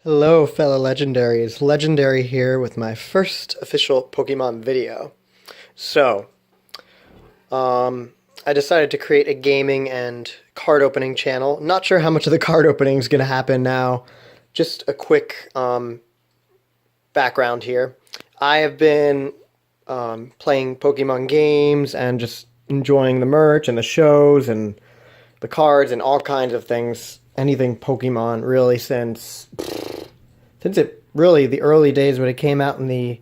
Hello, fellow legendaries. Legendary here with my first official Pokemon video. So, I decided to create a gaming and card opening channel. Not sure how much of the card opening is going to happen now. Just a quick background here. I have been playing Pokemon games and just enjoying the merch and the shows and the cards and all kinds of things. Anything Pokemon really since it really the early days when it came out in the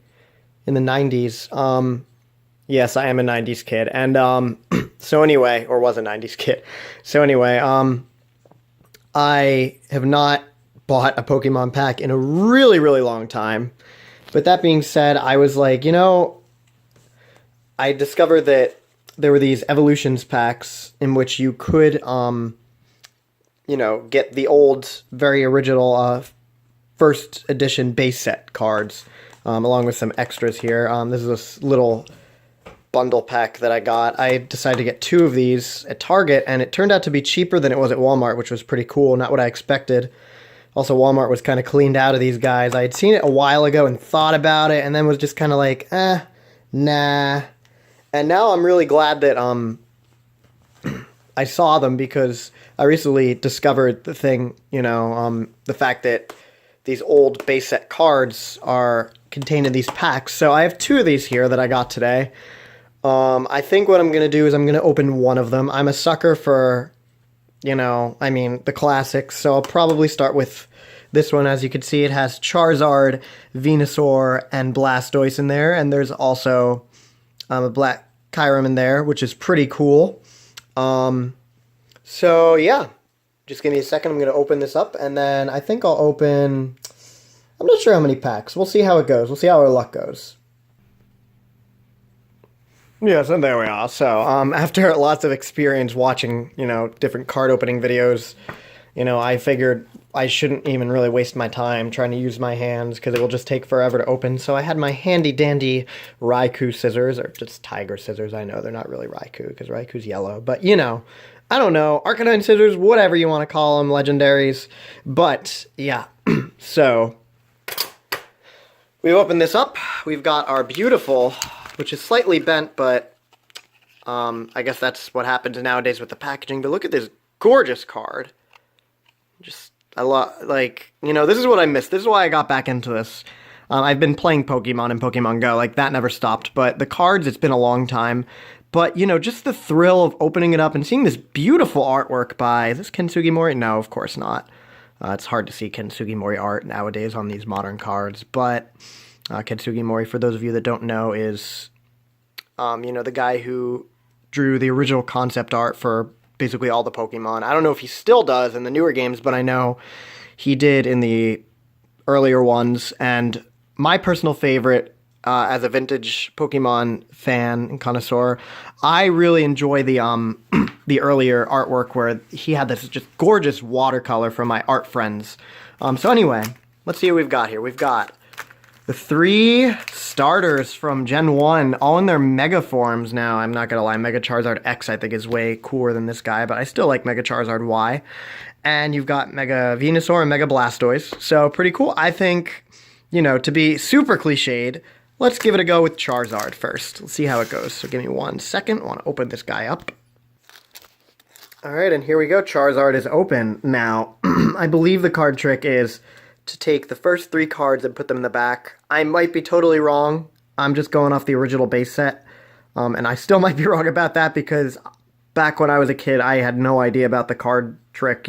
90s. Yes, I am a 90s kid. And so anyway, or was a 90s kid. So anyway, I have not bought a Pokemon pack in a really, really long time. But that being said, I was like, I discovered that there were these evolutions packs in which you could get the old, very original first edition base set cards, along with some extras here. This is a little bundle pack that I got. I decided to get two of these at Target, and it turned out to be cheaper than it was at Walmart, which was pretty cool. Not what I expected. Also, Walmart was kind of cleaned out of these guys. I had seen it a while ago and thought about it, and then was just kind of like, nah. And now I'm really glad that I saw them, because I recently discovered the thing, the fact that these old base set cards are contained in these packs. So I have two of these here that I got today. I think what I'm going to do is I'm going to open one of them. I'm a sucker for, the classics. So I'll probably start with this one. As you can see, it has Charizard, Venusaur, and Blastoise in there. And there's also a Black Kyurem in there, which is pretty cool. So yeah, just give me a second. I'm going to open this up, and then I think I'll open, I'm not sure how many packs. We'll see how it goes. We'll see how our luck goes. Yeah, so there we are. So, after lots of experience watching, different card opening videos, I figured I shouldn't even really waste my time trying to use my hands, because it will just take forever to open. So I had my handy dandy Raikou scissors, or just tiger scissors. I know they're not really Raikou, because Raikou's yellow, but I don't know, Arcanine scissors, whatever you want to call them, legendaries. But yeah, so we've opened this up. We've got our beautiful, which is slightly bent, but I guess that's what happens nowadays with the packaging. But look at this gorgeous card. I love, this is what I missed. This is why I got back into this. I've been playing Pokemon and Pokemon Go, that never stopped. But the cards, it's been a long time. But, just the thrill of opening it up and seeing this beautiful artwork by, is this Ken Sugimori? No, of course not. It's hard to see Ken Sugimori art nowadays on these modern cards. But Ken Sugimori, for those of you that don't know, is, the guy who drew the original concept art for basically all the Pokemon. I don't know if he still does in the newer games, but I know he did in the earlier ones. And my personal favorite, as a vintage Pokemon fan and connoisseur, I really enjoy the the earlier artwork where he had this just gorgeous watercolor from my art friends. So anyway, let's see what we've got here. We've got the three starters from Gen 1, all in their Mega forms now. I'm not gonna lie, Mega Charizard X I think is way cooler than this guy, but I still like Mega Charizard Y. And you've got Mega Venusaur and Mega Blastoise, so pretty cool. I think, to be super cliched, let's give it a go with Charizard first. Let's see how it goes. So give me 1 second. I want to open this guy up. Alright, and here we go. Charizard is open. Now, I believe the card trick is to take the first 3 cards and put them in the back. I might be totally wrong. I'm just going off the original base set. And I still might be wrong about that, because back when I was a kid, I had no idea about the card trick,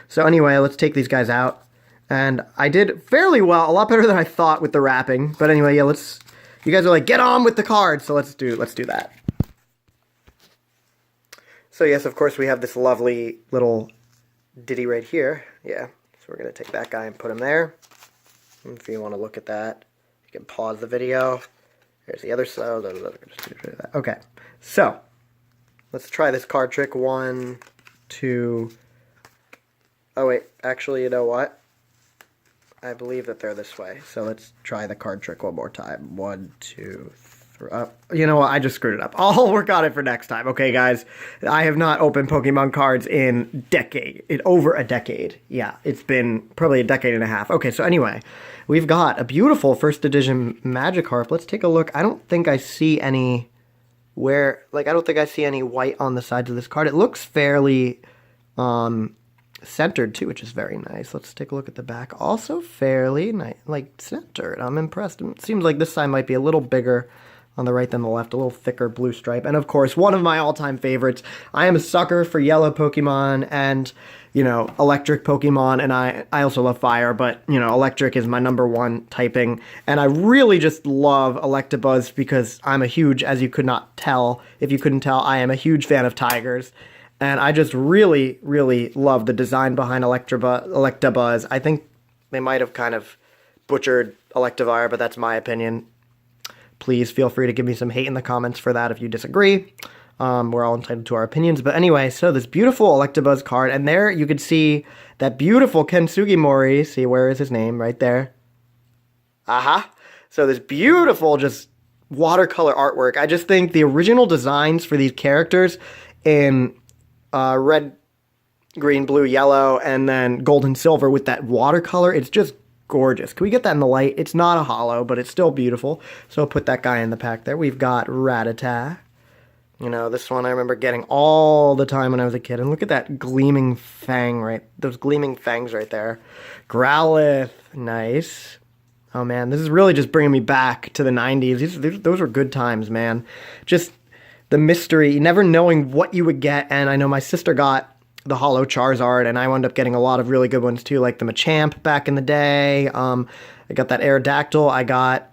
So anyway, let's take these guys out. And I did fairly well, a lot better than I thought with the wrapping. But anyway, yeah, you guys are like, get on with the cards, so let's do that. So yes, of course, we have this lovely little ditty right here. Yeah, so we're going to take that guy and put him there. If you want to look at that, you can pause the video. Here's the other side. Okay, so let's try this card trick. 1, 2... Oh wait, actually, you know what? I believe that they're this way. So let's try the card trick one more time. 1, 2, You know what? I just screwed it up. I'll work on it for next time. Okay, guys. I have not opened Pokemon cards in over a decade. Yeah, it's been probably a decade and a half. Okay, so anyway, we've got a beautiful first edition Magikarp. Let's take a look. I don't think I see any I don't think I see any white on the sides of this card. It looks fairly centered too, which is very nice. Let's take a look at the back. Also fairly nice, centered. I'm impressed. It seems like this side might be a little bigger on the right than the left, a little thicker blue stripe. And of course, one of my all-time favorites. I am a sucker for yellow Pokemon and, electric Pokemon, and I also love fire, but, electric is my number one typing. And I really just love Electabuzz because I'm a huge, as you could not tell, if you couldn't tell, I am a huge fan of tigers. And I just really, really love the design behind Electabuzz. I think they might have kind of butchered Electivire, but that's my opinion. Please feel free to give me some hate in the comments for that if you disagree. We're all entitled to our opinions. But anyway, so this beautiful Electabuzz card. And there you could see that beautiful Ken Sugimori. See, where is his name? Right there. Aha. So this beautiful just watercolor artwork. I just think the original designs for these characters in red, green, blue, yellow, and then gold and silver with that watercolor, it's just gorgeous. Can we get that in the light? It's not a holo, but it's still beautiful. So I'll put that guy in the pack there. We've got Rattata. This one I remember getting all the time when I was a kid. And look at that gleaming fang, right? Those gleaming fangs right there. Growlithe. Nice. Oh, man. This is really just bringing me back to the 90s. Those were good times, man. Just the mystery, never knowing what you would get. And I know my sister got the holo Charizard, and I wound up getting a lot of really good ones too, like the Machamp back in the day. I got that Aerodactyl. I got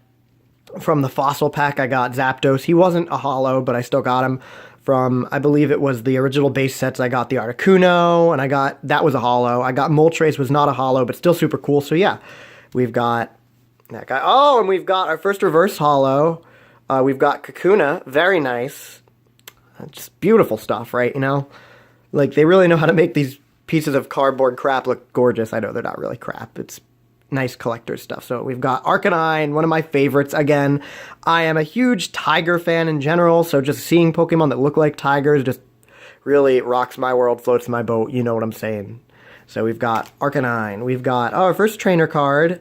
from the Fossil pack, I got Zapdos. He wasn't a holo, but I still got him from, I believe it was the original base sets. I got the Articuno, and that was a holo. I got Moltres, was not a holo, but still super cool. So yeah, we've got that guy. Oh, and we've got our first reverse holo. We've got Kakuna, very nice. Just beautiful stuff, right? They really know how to make these pieces of cardboard crap look gorgeous. I know they're not really crap. It's nice collector's stuff. So we've got Arcanine, one of my favorites. Again, I am a huge tiger fan in general, so just seeing Pokemon that look like tigers just really rocks my world, floats my boat. You know what I'm saying. So we've got Arcanine. We've got our first trainer card,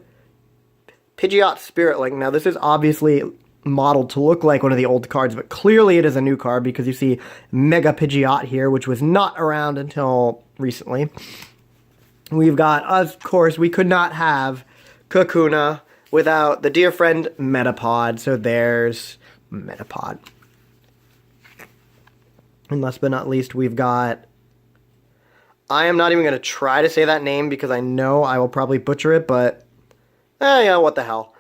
Pidgeot Spirit Link. Now this is obviously modeled to look like one of the old cards, but clearly it is a new card because you see Mega Pidgeot here, which was not around until recently. We've got, of course, we could not have Kakuna without the dear friend Metapod, so there's Metapod. And last but not least, we've got, I am not even going to try to say that name because I know I will probably butcher it, but, yeah, what the hell.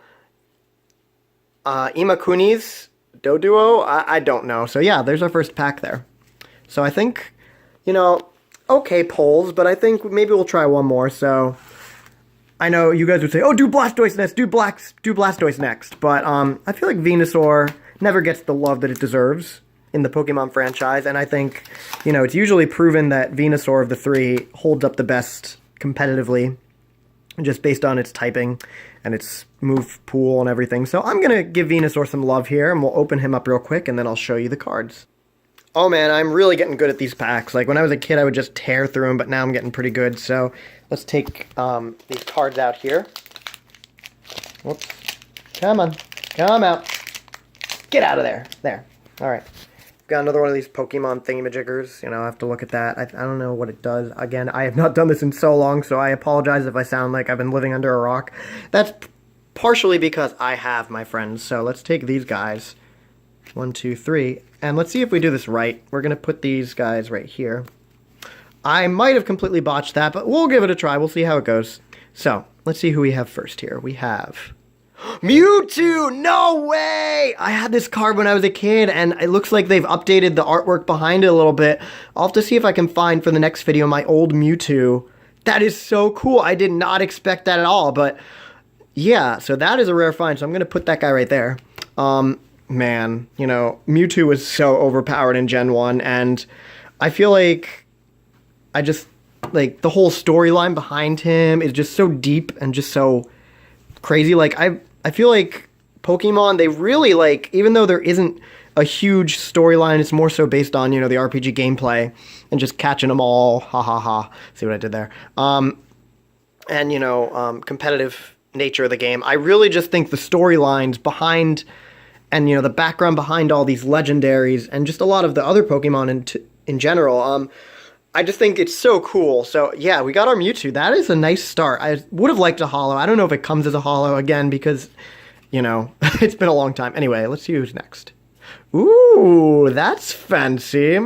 Imakuni's Doduo? I don't know. So yeah, there's our first pack there. So I think, okay polls, but I think maybe we'll try one more. So I know you guys would say, oh, do Blastoise next, do Blastoise next. But I feel like Venusaur never gets the love that it deserves in the Pokemon franchise. And I think, it's usually proven that Venusaur of the three holds up the best competitively, just based on its typing and its move pool and everything. So I'm going to give Venusaur some love here, and we'll open him up real quick, and then I'll show you the cards. Oh man, I'm really getting good at these packs. Like when I was a kid, I would just tear through them, but now I'm getting pretty good. So let's take these cards out here. Whoops. Come on. Come out. Get out of there. There. All right. Got another one of these Pokemon thingamajiggers. I have to look at that. I don't know what it does. Again, I have not done this in so long, so I apologize if I sound like I've been living under a rock. That's partially because I have, my friends. So let's take these guys. 1, 2, 3. And let's see if we do this right. We're going to put these guys right here. I might have completely botched that, but we'll give it a try. We'll see how it goes. So, let's see who we have first here. We have Mewtwo! No way! I had this card when I was a kid, and it looks like they've updated the artwork behind it a little bit. I'll have to see if I can find for the next video my old Mewtwo. That is so cool. I did not expect that at all, but yeah, so that is a rare find, so I'm going to put that guy right there. Man, Mewtwo was so overpowered in Gen 1, and I feel like the whole storyline behind him is just so deep and just so crazy. Like, I feel like Pokemon, they really, like, even though there isn't a huge storyline, it's more so based on, the RPG gameplay and just catching them all. Ha ha ha. See what I did there? And, competitive nature of the game. I really just think the storylines behind and, the background behind all these legendaries and just a lot of the other Pokemon in general, I just think it's so cool. So, yeah, we got our Mewtwo. That is a nice start. I would have liked a holo. I don't know if it comes as a holo again because, it's been a long time. Anyway, let's see who's next. Ooh, that's fancy.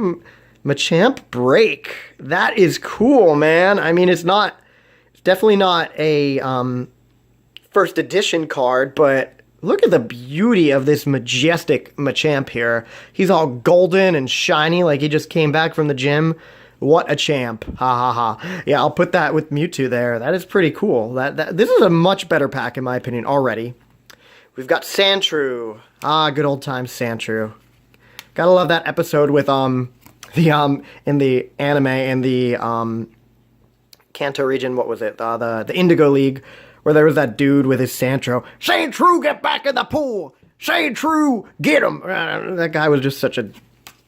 Machamp Break. That is cool, man. I mean, it's definitely not a first edition card, but look at the beauty of this majestic Machamp here. He's all golden and shiny like he just came back from the gym. What a champ. Ha ha ha. Yeah, I'll put that with Mewtwo there. That is pretty cool. This is a much better pack in my opinion already. We've got Sandshrew. Good old time Sandshrew. Gotta love that episode with in the anime in the Kanto region, what was it? The Indigo League, where there was that dude with his Sandshrew. Sandshrew, get back in the pool! Sandshrew, get him! That guy was just such a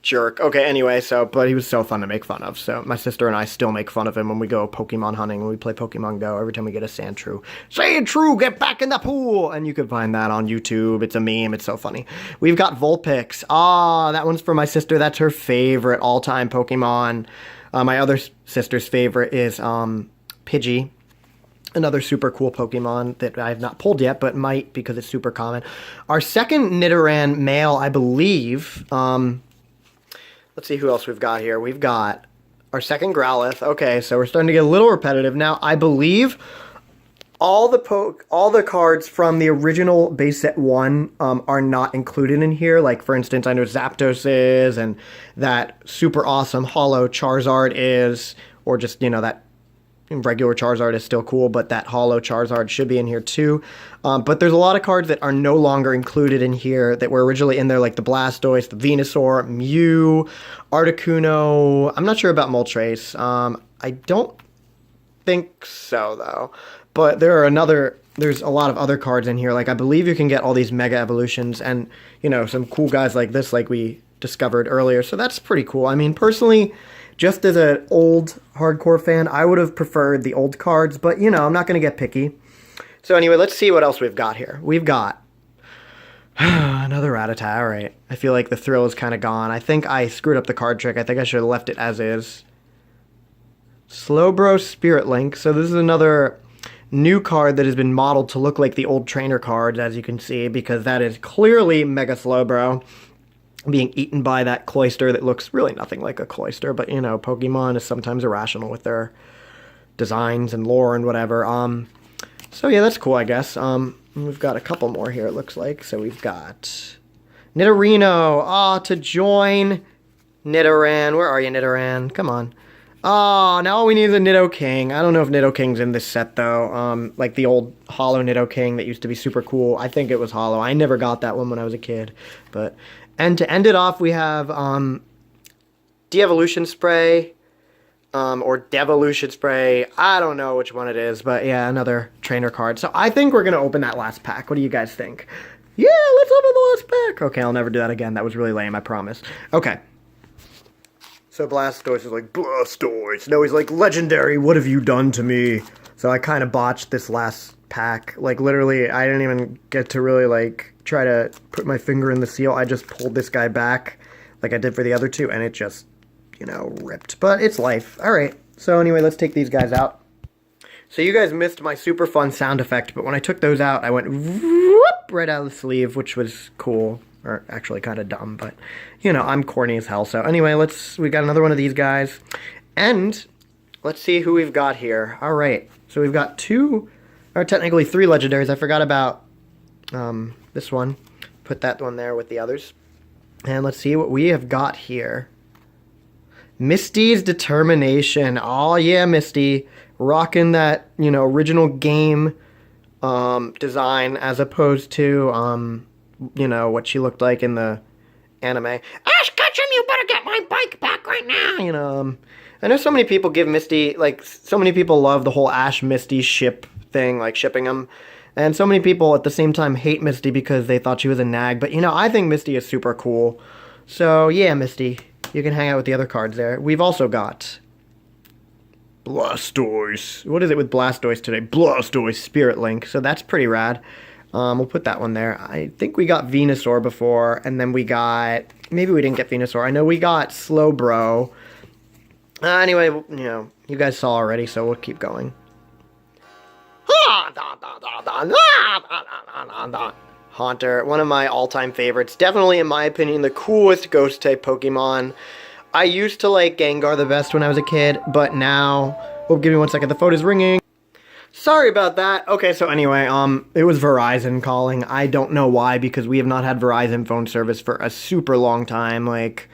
jerk. Okay, anyway, but he was so fun to make fun of. So my sister and I still make fun of him when we go Pokemon hunting, when we play Pokemon Go, every time we get a Sandshrew. Sandshrew, get back in the pool! And you can find that on YouTube. It's a meme. It's so funny. We've got Vulpix. That one's for my sister. That's her favorite all-time Pokemon. My other sister's favorite is Pidgey. Another super cool Pokemon that I have not pulled yet, but might because it's super common. Our second Nidoran male, I believe... let's see who else we've got here. We've got our second Growlithe. Okay, so we're starting to get a little repetitive now. I believe all the cards from the original base set 1 are not included in here. Like, for instance, I know Zapdos is, and that super awesome holo Charizard is, or just, that regular Charizard is still cool, but that holo Charizard should be in here too. But there's a lot of cards that are no longer included in here that were originally in there, like the Blastoise, the Venusaur, Mew, Articuno. I'm not sure about Moltres. I don't think so, though. But there's a lot of other cards in here. Like, I believe you can get all these Mega Evolutions and, some cool guys like this, like we discovered earlier. So that's pretty cool. I mean, personally, just as an old hardcore fan, I would have preferred the old cards, but, I'm not going to get picky. So anyway, let's see what else we've got here. We've got another Rattata. All right. I feel like the thrill is kind of gone. I think I screwed up the card trick. I think I should have left it as is. Slowbro Spirit Link. So this is another new card that has been modeled to look like the old trainer cards, as you can see, because that is clearly Mega Slowbro being eaten by that Cloyster that looks really nothing like a Cloyster, but Pokemon is sometimes irrational with their designs and lore and whatever. So yeah, that's cool, I guess. We've got a couple more here, it looks like. So we've got Nidorino. To join Nidoran. Where are you, Nidoran? Come on. Now all we need is a Nidoking. I don't know if Nidoking's in this set, though. Like the old holo Nidoking that used to be super cool. I think it was holo. I never got that one when I was a kid, but... And to end it off, we have De-Evolution Spray, or Devolution Spray. I don't know which one it is, but yeah, another trainer card. So I think we're going to open that last pack. What do you guys think? Yeah, let's open the last pack. Okay, I'll never do that again. That was really lame, I promise. Okay. So Blastoise is like, Blastoise. No, he's like, legendary, what have you done to me? So I kind of botched this last pack. Like, literally, I didn't even get to really, like... try to put my finger in the seal. I just pulled this guy back like I did for the other two, and it just, ripped. But it's life. All right. So anyway, let's take these guys out. So you guys missed my super fun sound effect, but when I took those out, I went whoop right out of the sleeve, which was cool. Or actually kind of dumb, but, I'm corny as hell. So anyway, we got another one of these guys. And let's see who we've got here. All right. So we've got technically 3 legendaries. I forgot about this one. Put that one there with the others. And let's see what we have got here. Misty's Determination. Oh yeah, Misty. Rocking that, original game design as opposed to, what she looked like in the anime. Ash Ketchum, you better get my bike back right now. I know so many people give Misty, so many people love the whole Ash Misty ship thing, like shipping them. And so many people at the same time hate Misty because they thought she was a nag. But, you know, I think Misty is super cool. So, yeah, Misty, you can hang out with the other cards there. We've also got Blastoise. What is it with Blastoise today? Blastoise Spirit Link. So that's pretty rad. We'll put that one there. I think we got Venusaur before, and then we got... Maybe we didn't get Venusaur. I know we got Slowbro. Anyway, you know, you guys saw already, so we'll keep going. Haunter, one of my all-time favorites. Definitely, in my opinion, the coolest ghost-type Pokemon. I used to like Gengar the best when I was a kid, but now... Oh, give me 1 second. The phone is ringing. Sorry about that. Okay, so anyway, it was Verizon calling. I don't know why, because we have not had Verizon phone service for a super long time. Like,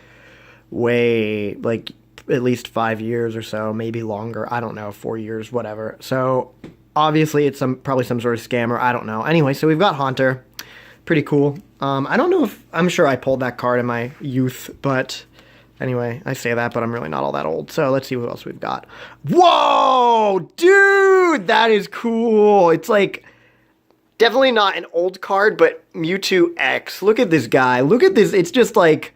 at least 5 years or so, maybe longer. I don't know, 4 years, whatever. So... Obviously, it's probably some sort of scam, or I don't know. Anyway, so we've got Haunter. Pretty cool. I don't know if... I'm sure I pulled that card in my youth, but... Anyway, I say that, but I'm really not all that old. So let's see what else we've got. Whoa! Dude! That is cool! It's like... Definitely not an old card, but Mewtwo X. Look at this guy. Look at this. It's just like...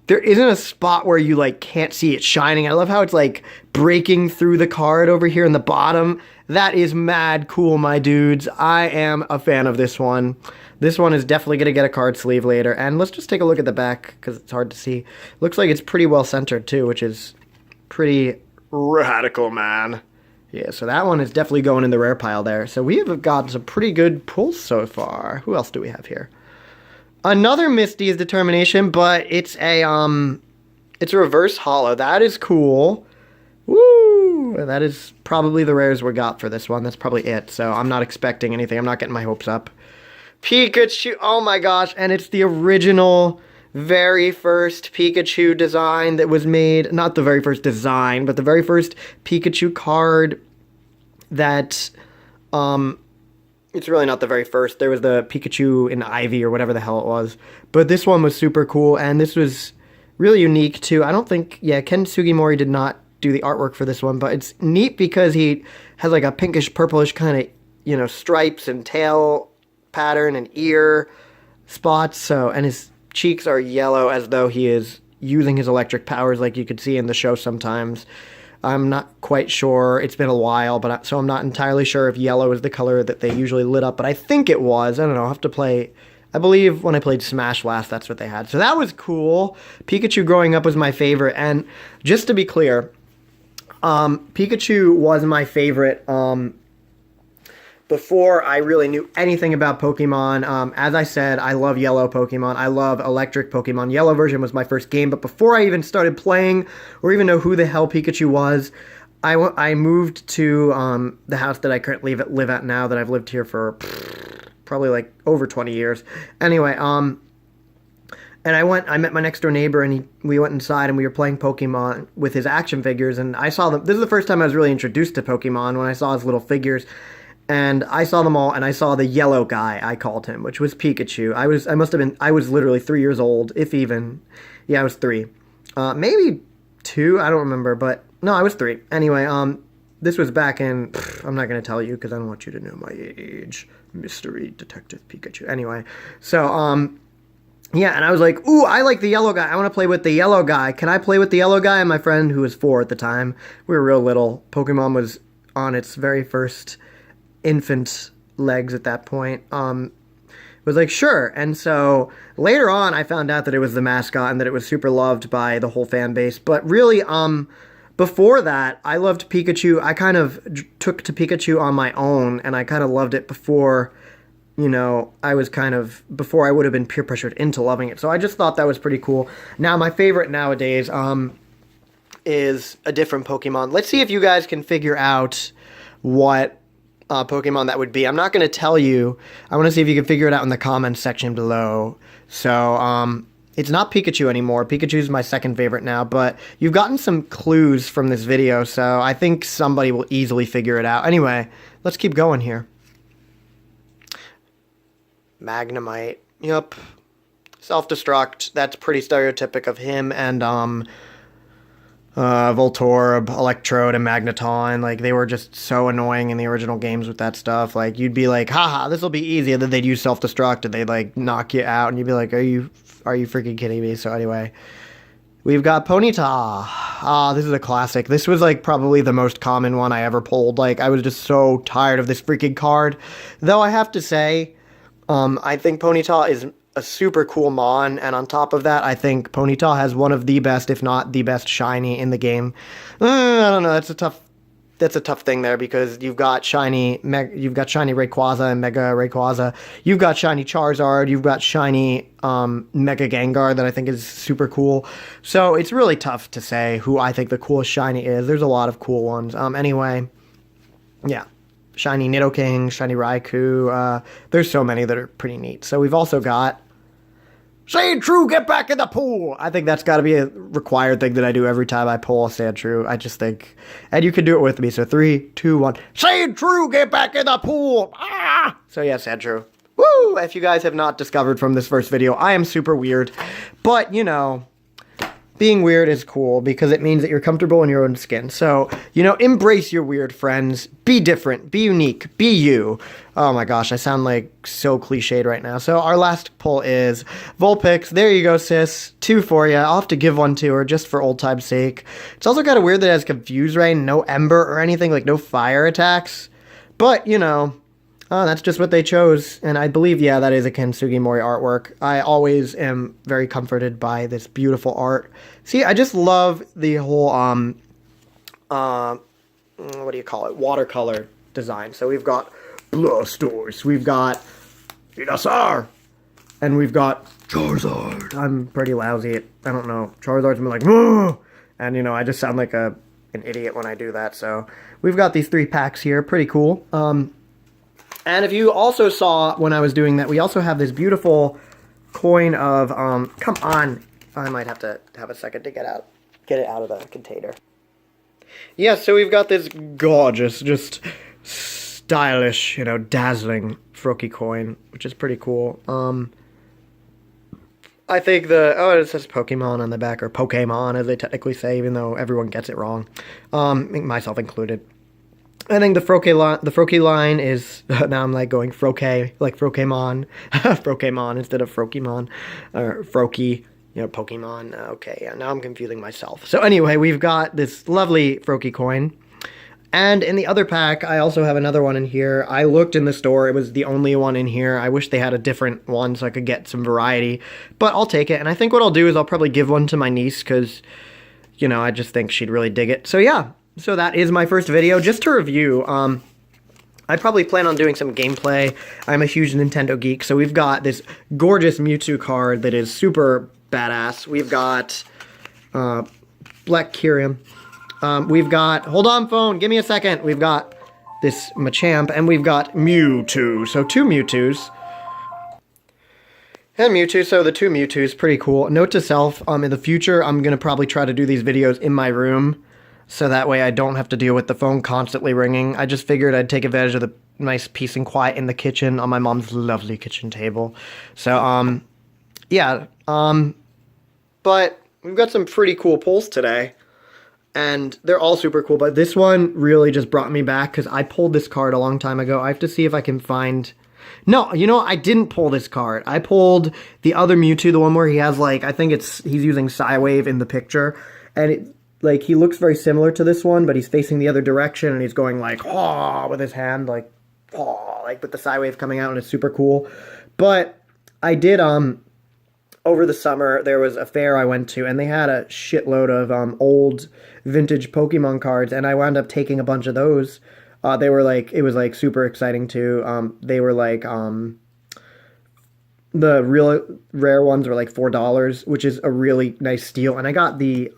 There isn't a spot where you, like, can't see it shining. I love how it's, like, breaking through the card over here in the bottom. That is mad cool, my dudes. I am a fan of this one. This one is definitely going to get a card sleeve later. And let's just take a look at the back, because it's hard to see. Looks like it's pretty well centered, too, which is pretty radical, man. Yeah, so that one is definitely going in the rare pile there. So we have gotten some pretty good pulls so far. Who else do we have here? Another Misty's Determination, but it's a reverse holo. That is cool. Woo! That is probably the rares we got for this one. That's probably it. So I'm not expecting anything. I'm not getting my hopes up. Pikachu. Oh my gosh. And it's the original, very first Pikachu design that was made. Not the very first design, but the very first Pikachu card that... It's really not the very first. There was the Pikachu in Ivy or whatever the hell it was. But this one was super cool, and this was really unique too. I don't think, yeah, Ken Sugimori did not do the artwork for this one, but it's neat because he has like a pinkish, purplish kind of, you know, stripes and tail pattern and ear spots. So, and his cheeks are yellow as though he is using his electric powers like you could see in the show sometimes. I'm not quite sure. It's been a while, but so I'm not entirely sure if yellow is the color that they usually lit up, but I think it was. I don't know. I'll have to play. I believe when I played Smash last, that's what they had. So that was cool. Pikachu growing up was my favorite. And just to be clear, Pikachu was my favorite before I really knew anything about Pokemon. As I said, I love yellow Pokemon. I love electric Pokemon. Yellow version was my first game, but before I even started playing or even know who the hell Pikachu was, I moved to the house that I currently live at now, that I've lived here for probably like over 20 years. Anyway, and I met my next door neighbor, and we went inside and we were playing Pokemon with his action figures, and I saw them. This is the first time I was really introduced to Pokemon, when I saw his little figures. And I saw them all, and I saw the yellow guy, I called him, which was Pikachu. I was literally 3 years old, if even. Yeah, I was 3. Maybe 2, I don't remember, but no, I was 3. Anyway, this was back in, I'm not going to tell you because I don't want you to know my age. Mystery Detective Pikachu. Anyway, so, yeah, and I was like, ooh, I like the yellow guy. I want to play with the yellow guy. Can I play with the yellow guy? And my friend, who was 4 at the time, we were real little. Pokemon was on its very first infant legs at that point, was like, sure. And so later on, I found out that it was the mascot and that it was super loved by the whole fan base. But really, before that, I loved Pikachu. I kind of took to Pikachu on my own, and I kind of loved it before, you know, before I would have been peer pressured into loving it. So I just thought that was pretty cool. Now, my favorite nowadays, is a different Pokemon. Let's see if you guys can figure out what Pokemon that would be. I'm not going to tell you. I want to see if you can figure it out in the comments section below. So, it's not Pikachu anymore. Pikachu's my second favorite now, but you've gotten some clues from this video, so I think somebody will easily figure it out. Anyway, let's keep going here. Magnemite. Yep. Self-destruct. That's pretty stereotypic of him, and, Voltorb, Electrode, and Magneton. Like, they were just so annoying in the original games with that stuff. Like, you'd be like, haha, this will be easy. And then they'd use self-destruct and they'd, like, knock you out. And you'd be like, are you freaking kidding me? So anyway, we've got Ponyta. Ah, this is a classic. This was, like, probably the most common one I ever pulled. Like, I was just so tired of this freaking card. Though I have to say, I think Ponyta is a super cool mon, and on top of that, I think Ponyta has one of the best, if not the best, shiny in the game. I don't know. That's a tough thing there because you've got shiny Rayquaza and Mega Rayquaza. You've got shiny Charizard. You've got shiny Mega Gengar that I think is super cool. So it's really tough to say who I think the coolest shiny is. There's a lot of cool ones. Anyway, yeah. Shiny Nidoking, shiny Raikou. There's so many that are pretty neat. So we've also got Sandshrew, get back in the pool. I think that's got to be a required thing that I do every time I pull a Sandshrew. I just think, and you can do it with me. So 3, 2, 1. Sandshrew, get back in the pool. Ah! So yeah, Sandshrew. Woo! If you guys have not discovered from this first video, I am super weird. But, you know, being weird is cool because it means that you're comfortable in your own skin. So, you know, embrace your weird friends. Be different. Be unique. Be you. Oh my gosh, I sound like so cliched right now. So our last pull is Vulpix. There you go, sis. 2 for you. I'll have to give 1 to her just for old time's sake. It's also kind of weird that it has Confuse Rain, no Ember or anything, like no fire attacks. But, you know, that's just what they chose, and I believe, yeah, that is a Kintsugi Mori artwork. I always am very comforted by this beautiful art. See, I just love the whole, what do you call it, watercolor design. So we've got Blastoise, we've got Venusaur, and we've got Charizard. I'm pretty lousy at, I don't know, Charizard's been like, whoa! And, you know, I just sound like an idiot when I do that, so we've got these 3 packs here, pretty cool. And if you also saw when I was doing that, we also have this beautiful coin of, come on, I might have to have a second to get it out of the container. Yeah, so we've got this gorgeous, just stylish, you know, dazzling Froakie coin, which is pretty cool. I think it says Pokemon on the back, or Pokémon as they technically say, even though everyone gets it wrong, myself included. I think the Froakie line is, now I'm like going Froakie, like Frokemon, Frokemon instead of Frokemon, or Froakie, you know, Pokemon. Okay, yeah, now I'm confusing myself. So anyway, we've got this lovely Froakie coin, and in the other pack, I also have another one in here. I looked in the store, it was the only one in here. I wish they had a different one so I could get some variety, but I'll take it, and I think what I'll do is I'll probably give one to my niece, because, you know, I just think she'd really dig it. So yeah. So that is my first video, just to review. I probably plan on doing some gameplay. I'm a huge Nintendo geek, so we've got this gorgeous Mewtwo card that is super badass. We've got Black Kyurem. We've got, hold on phone, give me a second. We've got this Machamp, and we've got Mewtwo. So 2 Mewtwo's. And Mewtwo, so the 2 Mewtwo's, pretty cool. Note to self, in the future, I'm going to probably try to do these videos in my room, so that way I don't have to deal with the phone constantly ringing. I just figured I'd take advantage of the nice peace and quiet in the kitchen on my mom's lovely kitchen table. So, yeah. But we've got some pretty cool pulls today. And they're all super cool. But this one really just brought me back because I pulled this card a long time ago. I have to see if I can find... No, you know, I didn't pull this card. I pulled the other Mewtwo, the one where he has, like, I think he's using Psywave in the picture. And it... Like, he looks very similar to this one, but he's facing the other direction, and he's going, like, "Aw," with his hand, like, "Aw," like, with the Psywave coming out, and it's super cool. But I did, over the summer, there was a fair I went to, and they had a shitload of, old vintage Pokemon cards, and I wound up taking a bunch of those. They were, like, it was, like, super exciting, too. They were, like, the real rare ones were, like, $4, which is a really nice steal, and I got the,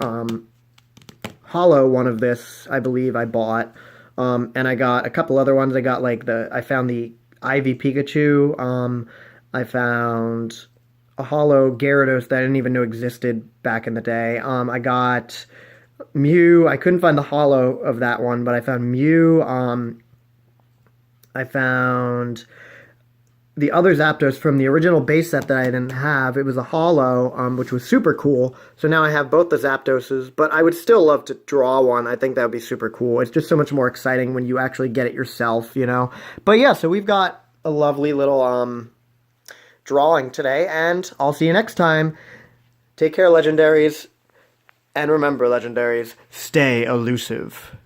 hollow one of this, I believe I bought, and I got a couple other ones. I got like I found the Ivy Pikachu, I found a hollow Gyarados that I didn't even know existed back in the day. I got Mew. I couldn't find the hollow of that one, but I found Mew. I found the other Zapdos from the original base set that I didn't have. It was a holo, which was super cool. So now I have both the Zapdoses, but I would still love to draw one. I think that would be super cool. It's just so much more exciting when you actually get it yourself, you know? But yeah, so we've got a lovely little drawing today, and I'll see you next time. Take care, Legendaries. And remember, Legendaries, stay elusive.